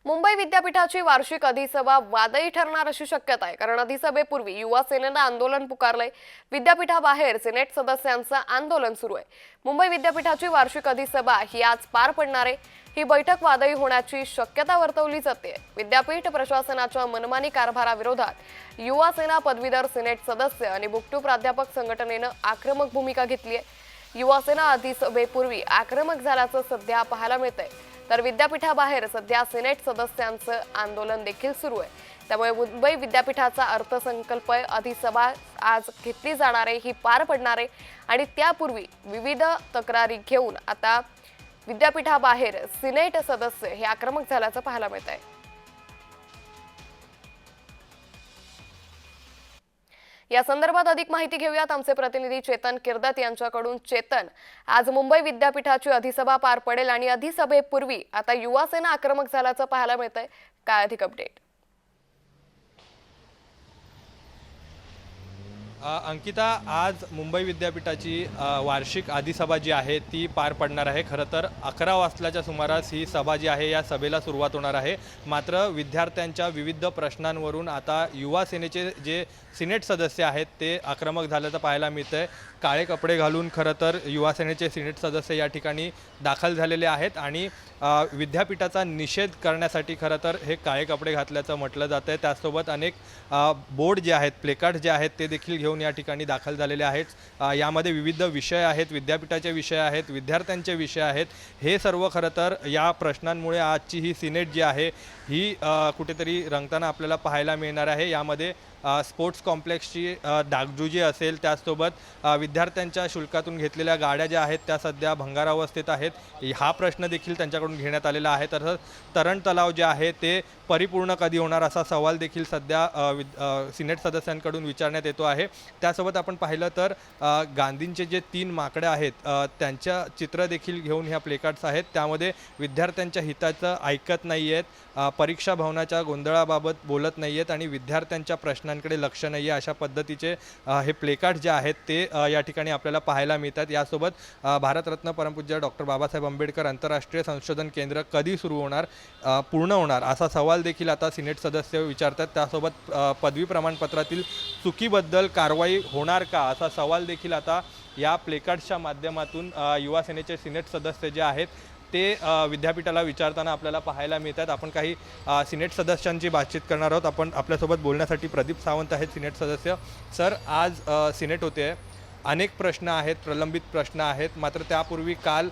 मुंबई विद्यापीठाची वार्षिक अधिसभा वादळी ठरणार अशी शक्यता आहे, कारण अधिसभेपूर्वी युवा सेनेनं आंदोलन पुकारलंय. विद्यापीठाबाहेर सिनेट सदस्यांचं आंदोलन सुरू आहे. मुंबई विद्यापीठाची वार्षिक अधिसभा ही आज पार पडणार आहे. ही बैठक वादळी होण्याची शक्यता वर्तवली जाते. विद्यापीठ प्रशासनाच्या मनमानी कारभाराविरोधात युवा सेना पदवीधर सिनेट सदस्य आणि बुकटू प्राध्यापक संघटनेनं आक्रमक भूमिका घेतली आहे. युवा सेना अधिसभेपूर्वी आक्रमक झाल्याचं सध्या पाहायला मिळतंय, तर विद्यापीठाबाहेर सध्या सिनेट सदस्यांचं आंदोलन देखील सुरू आहे. त्यामुळे मुंबई विद्यापीठाचा अर्थसंकल्प अधिसभा आज घेतली जाणार आहे, ही पार पडणार आहे आणि त्यापूर्वी विविध तक्रारी घेऊन आता विद्यापीठाबाहेर सिनेट सदस्य हे आक्रमक झाल्याचं पाहायला मिळत आहे. या संदर्भात अधिक माहिती घेऊयात आमचे प्रतिनिधी चेतन किर्दत यांच्याकडून. चेतन, आज मुंबई विद्यापीठाची अधिसभा पार पडेल आणि अधिसभेपूर्वी आता युवा सेना आक्रमक झाल्याचं पाहायला मिळतंय. काय अधिक अपडेट? अंकिता, आज मुंबई विद्यापीठाची वार्षिक अधिसभा जी आहे ती पार पडणार आहे. खरं तर 11 वाजल्याच्या सुमारास ही सभा जी आहे या सभेला सुरुवात होणार आहे. मात्र विद्यार्थ्यांच्या विविध प्रश्नांवरून आता युवा सेनेचे जे सिनेट सदस्य आहेत ते आक्रमक झाल्याचं पाहायला मिळतं आहे. काळे कपडे घालून खरं तर युवा सेनेचे सिनेट सदस्य या ठिकाणी दाखल झालेले आहेत आणि विद्यापीठाचा निषेध करण्यासाठी खरं तर हे काळे कपडे घातल्याचं म्हटलं जातं आहे. त्यासोबत अनेक बोर्ड जे आहेत, प्लेकार्ड जे आहेत ते देखील घेऊन या ठिकाणी दाखल झालेले आहेत. यामध्ये विविध विषय आहेत, विद्यापीठाचे विषय आहेत, विद्यार्थ्यांचे विषय आहेत. हे सर्व खरं तर या प्रश्नांमुळे आजची ही सिनेट जी आहे ही कुठेतरी रंगताना आपल्याला पाहायला मिळणार आहे. यामध्ये स्पोर्ट्स कॉम्प्लेक्सची डागडुजी असेल, त्याचसोबत विद्यार्थ्यांच्या शुल्कातून घेतलेल्या गाड्या ज्या आहेत त्या सध्या भंगारावस्थेत आहेत, हा प्रश्न देखील त्यांच्याकडून घेण्यात आलेला आहे. तसंच तरण तलाव जे आहे ते परिपूर्ण कधी होणार असा सवाल देखील सध्या सिनेट सदस्यांकडून विचारण्यात येतो आहे. त्यासोबत आपण पाहिलं तर गांधींचे जे 3 माकडे आहेत त्यांच्या चित्र देखील घेऊन ह्या प्लेकार्ड्स आहेत. त्यामध्ये विद्यार्थ्यांच्या हिताचं ऐकत नाही आहेत, परीक्षा भवनाच्या गोंधळाबाबत बोलत नाही आहेत आणि विद्यार्थ्यांच्या प्रश्नांकडे लक्ष नाही आहे, अशा पद्धतीचे हे प्लेकार्ड जे आहेत ते या ठिकाणी आपल्याला पाहायला मिळतात. यासोबत भारतरत्न परमपूज्य डॉक्टर बाबासाहेब आंबेडकर आंतरराष्ट्रीय संशोधन केंद्र कधी सुरू होणार, पूर्ण होणार असा सवाल देखील आता सिनेट सदस्य विचारतात. त्यासोबत पदवी प्रमाणपत्रातील चुकीबद्दल कारवाई होणार का असा सवाल देखील आता या प्लेकार्ड्सच्या माध्यमातून युवा सेनेचे सिनेट सदस्य जे आहेत ते विद्यापीठाला विचारताना आपल्याला पाहायला मिळतात. आपण काही सिनेट सदस्यांची बातचीत करणार आहोत. आपण आपल्यासोबत बोलण्यासाठी प्रदीप सावंत आहेत, सिनेट सदस्य. सर, आज सिनेट होते, अनेक प्रश्न आहेत, प्रलंबित प्रश्न आहेत. मात्र त्यापूर्वी काल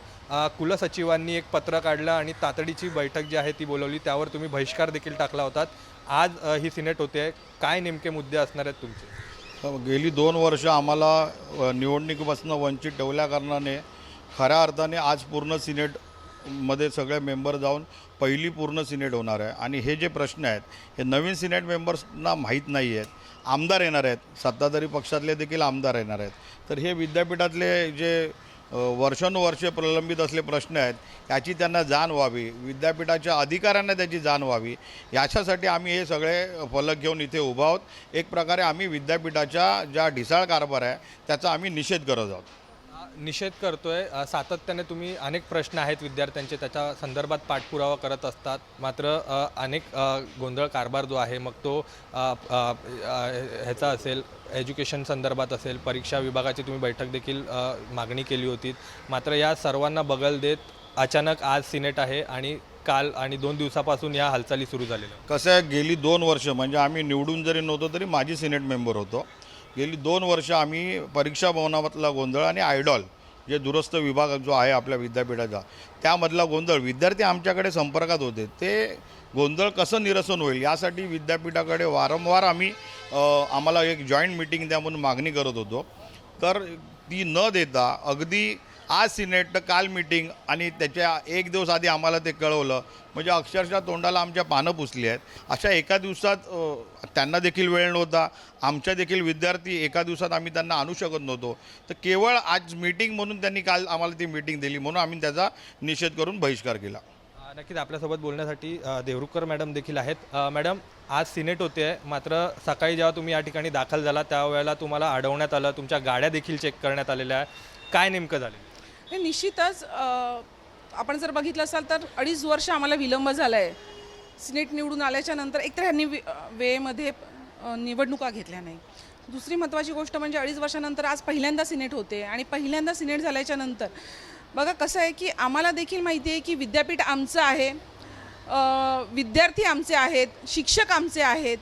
कुलसचिवांनी एक पत्र काढलं आणि तातडीची बैठक जी आहे ती बोलवली, त्यावर तुम्ही बहिष्कार देखील टाकला होतात. आज ही सिनेट होते, काय नेमके मुद्दे असणार आहेत तुमचे? गेली 2 वर्ष आम्हाला निवडणुकीपासून वंचित ठेवल्या कारणाने खऱ्या अर्थाने आज पूर्ण सिनेटमध्ये सगळे मेंबर जाऊन पहिली पूर्ण सिनेट होणार आहे. आणि हे जे प्रश्न आहेत हे नवीन सिनेट मेंबर्सना माहीत नाही आहेत. आमदार येणार आहेत, सत्ताधारी पक्षातले देखील आमदार येणार आहेत. तर हे विद्यापीठातले जे वर्षानुवर्षे प्रलंबित असले प्रश्न आहेत याची त्यांना जाण व्हावी, विद्यापीठाच्या अधिकाऱ्यांना त्याची जाण व्हावी, याच्यासाठी आम्ही हे सगळे फलक घेऊन इथे उभा आहोत. एक प्रकारे आम्ही विद्यापीठाच्या ज्या ढिसाळ कारभार आहे त्याचा आम्ही निषेध करत आहोत. निषेध करतोय. सातत्याने तुम्ही अनेक प्रश्न आहेत विद्यार्थ्यांचे त्याच्या संदर्भात पाठपुरावा करत असतात. मात्र अनेक गोंधळ कारभार जो आहे, मग तो ह्याचा असेल, एज्युकेशन संदर्भात असेल, परीक्षा विभागाची तुम्ही बैठक देखील मागणी केली होती. मात्र या सर्वांना बगल देत अचानक आज सिनेट आहे आणि काल आणि 2 दिवसापासून या हालचाली सुरू झालेल्या. कसं आहे, गेली 2 वर्ष म्हणजे आम्ही निवडून जरी नव्हतो तरी माझी सिनेट मेंबर होतो. गेली 2 वर्ष आम्ही परीक्षा भवनामधला गोंधळ आणि आयडॉल जे दुरस्थ विभाग जो आहे आपल्या विद्यापीठाचा त्यामधला गोंधळ, विद्यार्थी आमच्याकडे संपर्कात होते, ते गोंधळ कसं निरसन होईल यासाठी विद्यापीठाकडे वारंवार आम्हाला एक जॉईंट मीटिंग द्या म्हणून मागणी करत होतो. तर ती न देता अगदी आज सिनेट तर काल मीटिंग आणि त्याच्या 1 दिवस आधी आम्हाला ते कळवलं, म्हणजे अक्षरशः तोंडाला आमच्या पानं पुसली आहेत. अशा एका दिवसात त्यांना देखील वेळ नव्हता, आमच्या देखील विद्यार्थी एका दिवसात आम्ही त्यांना आणू शकत नव्हतो. तर केवळ आज मीटिंग म्हणून त्यांनी काल आम्हाला ती मीटिंग दिली, म्हणून आम्ही त्याचा निषेध करून बहिष्कार केला. नक्कीच आपल्यासोबत बोलण्यासाठी देवरुखकर मॅडम देखील आहेत. मॅडम, आज सिनेट होते आहे, मात्र सकाळी जेव्हा तुम्ही या ठिकाणी दाखल झाला त्यावेळेला तुम्हाला अडवण्यात आलं, तुमच्या गाड्या देखील चेक करण्यात आलेल्या आहे. काय नेमकं झालं? निश्चितच आपण जर बघितलं असाल तर 2.5 वर्ष आम्हाला विलंब झाला आहे सिनेट निवडून आल्याच्या नंतर एकतर ह्यांनी वेळेमध्ये निवडणुका घेतल्या नाही. दुसरी महत्त्वाची गोष्ट म्हणजे 2.5 वर्षानंतर आज पहिल्यांदा सिनेट होते आणि पहिल्यांदा सिनेट झाल्याच्या नंतर बघा कसं आहे की आम्हाला देखील माहिती आहे की विद्यापीठ आमचं आहे, विद्यार्थी आमचे आहेत, शिक्षक आमचे आहेत.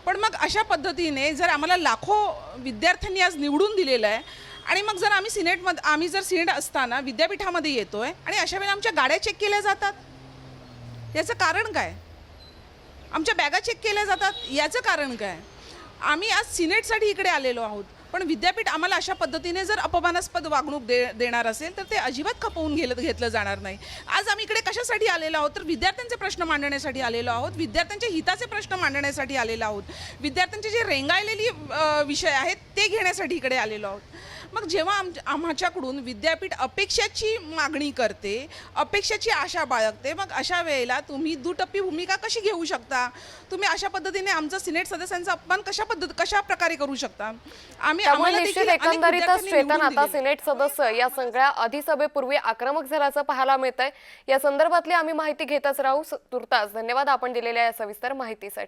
पण मग अशा पद्धतीने जर आम्हाला लाखो विद्यार्थ्यांनी आज निवडून दिलेलं आहे आणि मग जर आम्ही जर सिनेट असताना विद्यापीठामध्ये येतोय आणि अशा वेळेला आमच्या गाड्या चेक केल्या जातात, याचं कारण काय? आमच्या बॅगा चेक केल्या जातात, याचं कारण काय? आम्ही आज सिनेटसाठी इकडे आलेलो आहोत, पण विद्यापीठ आम्हाला अशा पद्धतीने जर अपमानास्पद वागणूक देणार असेल तर ते अजिबात खपवून घेतलं जाणार नाही. आज आम्ही इकडे कशासाठी आलेलो आहोत तर विद्यार्थ्यांचे प्रश्न मांडण्यासाठी आलेलो आहोत, विद्यार्थ्यांच्या हिताचे प्रश्न मांडण्यासाठी आलेलो आहोत, विद्यार्थ्यांचे जे रेंगाळलेली विषय आहेत ते घेण्यासाठी इकडे आलेलो आहोत. मग जेव्हा आमच्याकडून विद्यापीठ अपेक्षाची मागणी करते, अपेक्षाची आशा बाळगते, मग अशा वेळेला तुम्ही दुटप्पी भूमिका कशी घेऊ शकता? तुम्ही अशा पद्धतीने आमचा सिनेट सदस्यांचा अपमान कशा प्रकारे करू शकता? त्यामुळे निश्चित एकंदरीतच चेतन आता दिलेलं. सिनेट सदस्य या सगळ्या अधिसभेपूर्वी आक्रमक झाल्याचं पाहायला मिळतंय. या संदर्भातली आम्ही माहिती घेतच राहू. तुर्तास धन्यवाद आपण दिलेल्या या सविस्तर माहितीसाठी.